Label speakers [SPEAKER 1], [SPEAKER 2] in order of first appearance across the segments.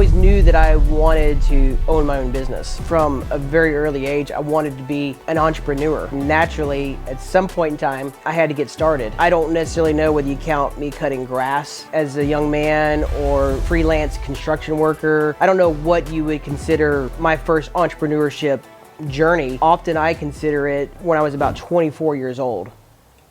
[SPEAKER 1] always knew that I wanted to own my own business. From a very early age, I wanted to be an entrepreneur. Naturally, at some point in time, I had to get started. I don't necessarily know whether you count me cutting grass as a young man or freelance construction worker. I don't know what you would consider my first entrepreneurship journey. Often I consider it when I was about 24 years old.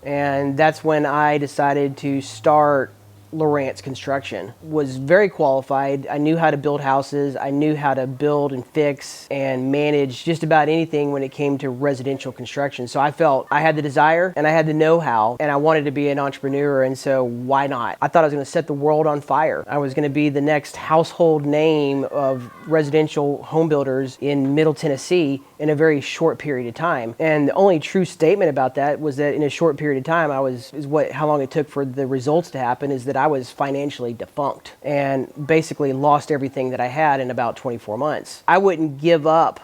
[SPEAKER 1] And that's when I decided to start Lawrence Construction. Was very qualified. I knew how to build houses. I knew how to build and fix and manage just about anything when it came to residential construction. So I felt I had the desire and I had the know-how and I wanted to be an entrepreneur, and so why not? I thought I was going to set the world on fire. I was going to be the next household name of residential home builders in Middle Tennessee in a very short period of time. And the only true statement about that was that in a short period of time, how long it took for the results to happen, is that I was financially defunct and basically lost everything that I had in about 24 months. I wouldn't give up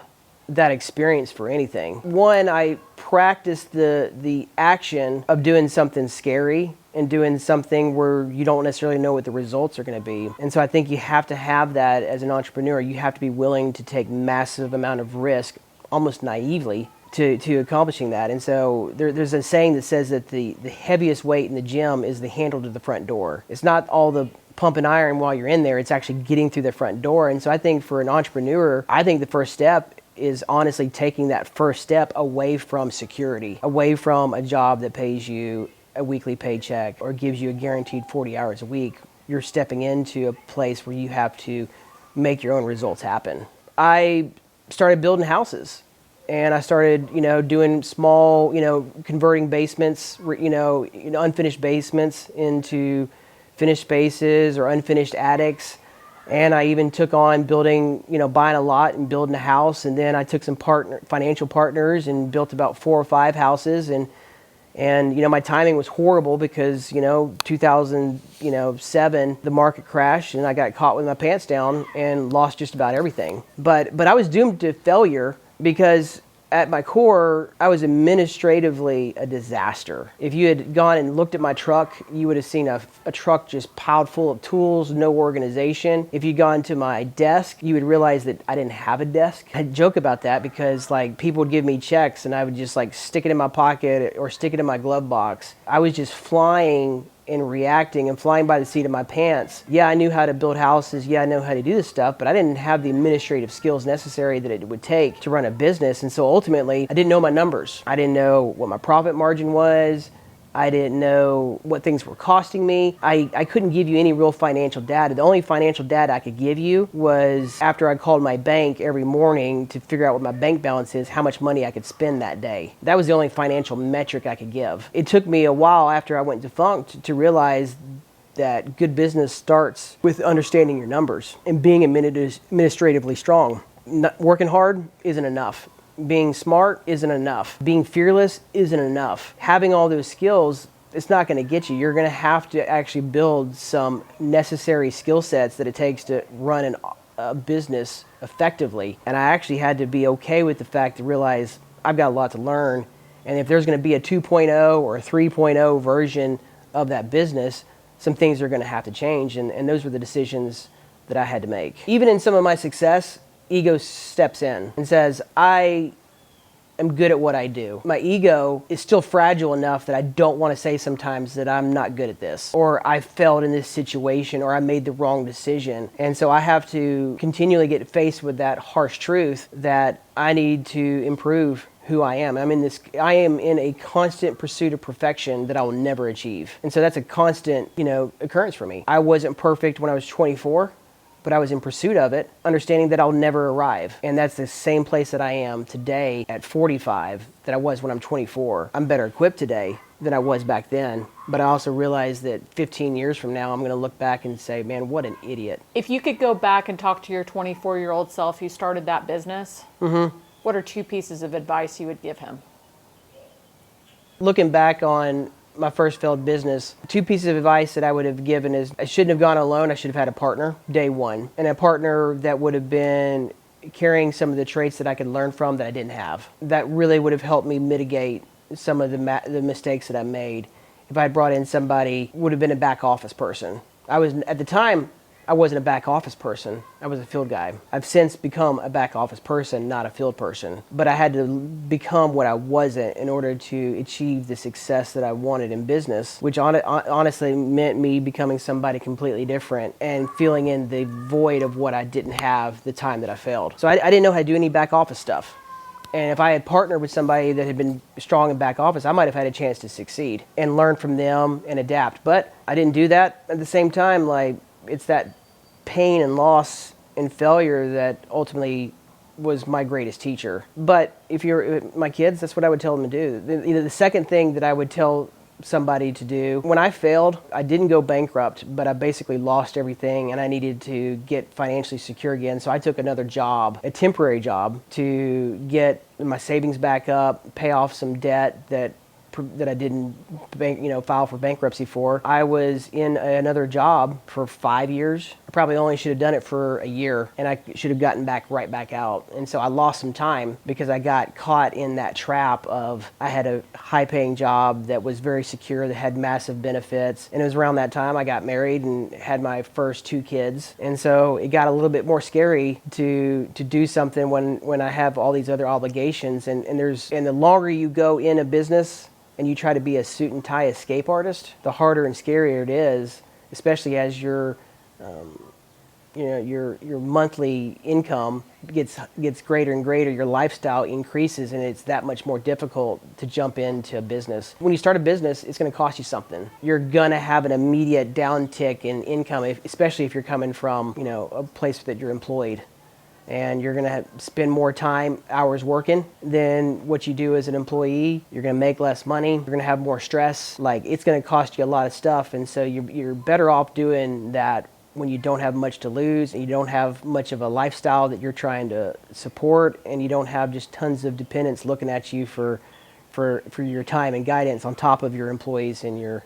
[SPEAKER 1] that experience for anything. One, I practiced the action of doing something scary and doing something where you don't necessarily know what the results are going to be. And so I think you have to have that as an entrepreneur. You have to be willing to take massive amount of risk, almost naively, to accomplishing that. And so there's a saying that says that the heaviest weight in the gym is the handle to the front door. It's not all the pump and iron while you're in there, it's actually getting through the front door. And so I think for an entrepreneur, I think the first step is honestly taking that first step away from security, away from a job that pays you a weekly paycheck or gives you a guaranteed 40 hours a week. You're stepping into a place where you have to make your own results happen. I started building houses. And I started, doing small, converting basements, unfinished basements into finished spaces or unfinished attics. And I even took on building, buying a lot and building a house. And then I took some financial partners and built about 4 or 5 houses. And my timing was horrible because, 2007, the market crashed and I got caught with my pants down and lost just about everything. But I was doomed to failure because at my core, I was administratively a disaster. If you had gone and looked at my truck, you would have seen a truck just piled full of tools, no organization. If you'd gone to my desk, you would realize that I didn't have a desk. I joke about that because people would give me checks and I would just stick it in my pocket or stick it in my glove box. I was just flying and reacting and flying by the seat of my pants. Yeah, I knew how to build houses. Yeah, I know how to do this stuff, but I didn't have the administrative skills necessary that it would take to run a business. And so ultimately, I didn't know my numbers. I didn't know what my profit margin was. I didn't know what things were costing me. I couldn't give you any real financial data. The only financial data I could give you was after I called my bank every morning to figure out what my bank balance is, how much money I could spend that day. That was the only financial metric I could give. It took me a while after I went defunct to realize that good business starts with understanding your numbers and being administratively strong. Working hard isn't enough. Being smart isn't enough. Being fearless isn't enough. Having all those skills, it's not going to get you. You're going to have to actually build some necessary skill sets that it takes to run a business effectively. And I actually had to be okay with the fact to realize I've got a lot to learn. And if there's going to be a 2.0 or a 3.0 version of that business, some things are going to have to change. And those were the decisions that I had to make. Even in some of my success, ego steps in and says, I am good at what I do. My ego is still fragile enough that I don't want to say sometimes that I'm not good at this, or I failed in this situation, or I made the wrong decision. And so I have to continually get faced with that harsh truth that I need to improve who I am. I am in a constant pursuit of perfection that I will never achieve. And so that's a constant, occurrence for me. I wasn't perfect when I was 24. But I was in pursuit of it, understanding that I'll never arrive. And that's the same place that I am today at 45 that I was when I'm 24. I'm better equipped today than I was back then. But I also realize that 15 years from now, I'm going to look back and say, man, what an idiot.
[SPEAKER 2] If you could go back and talk to your 24-year-old self who started that business, what are 2 pieces of advice you would give him?
[SPEAKER 1] Looking back on my first failed business, 2 pieces of advice that I would have given is I shouldn't have gone alone. I should have had a partner day one, and a partner that would have been carrying some of the traits that I could learn from that I didn't have. That really would have helped me mitigate some of the mistakes that I made. If I had brought in somebody, would have been a back office person. I was, at the time, I wasn't a back office person. I was a field guy. I've since become a back office person, not a field person. But I had to become what I wasn't in order to achieve the success that I wanted in business, which honestly meant me becoming somebody completely different and filling in the void of what I didn't have the time that I failed. So I didn't know how to do any back office stuff. And if I had partnered with somebody that had been strong in back office, I might have had a chance to succeed and learn from them and adapt. But I didn't do that. At the same time, like, it's that pain and loss and failure that ultimately was my greatest teacher. But if you're my kids, that's what I would tell them to do. The second thing that I would tell somebody to do, when I failed, I didn't go bankrupt, but I basically lost everything and I needed to get financially secure again. So I took another job, a temporary job, to get my savings back up, pay off some debt that I didn't file for bankruptcy for. I was in another job for 5 years. I probably only should have done it for a year, and I should have gotten right back out. And so I lost some time because I got caught in that trap of, I had a high-paying job that was very secure, that had massive benefits. And it was around that time I got married and had my first 2 kids. And so it got a little bit more scary to do something when I have all these other obligations. And the longer you go in a business and you try to be a suit and tie escape artist, the harder and scarier it is, especially as your monthly income gets greater and greater, your lifestyle increases, and it's that much more difficult to jump into a business. When you start a business, it's going to cost you something. You're going to have an immediate downtick in income, especially if you're coming from a place that you're employed. And you're going to spend more hours working than what you do as an employee. You're going to make less money. You're going to have more stress. Like, it's going to cost you a lot of stuff. And so you're better off doing that when you don't have much to lose and you don't have much of a lifestyle that you're trying to support, and you don't have just tons of dependents looking at you for your time and guidance on top of your employees and your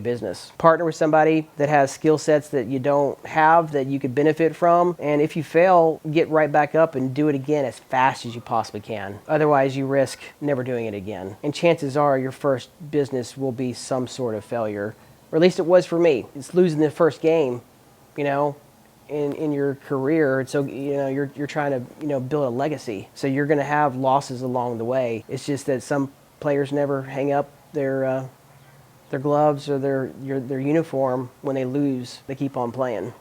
[SPEAKER 1] business. Partner with somebody that has skill sets that you don't have, that you could benefit from. And if you fail, get right back up and do it again as fast as you possibly can. Otherwise, you risk never doing it again. And chances are your first business will be some sort of failure. Or at least it was for me. It's losing the first game, in your career. And so, you're trying to, build a legacy. So you're going to have losses along the way. It's just that some players never hang up their gloves or their uniform when they lose. They keep on playing.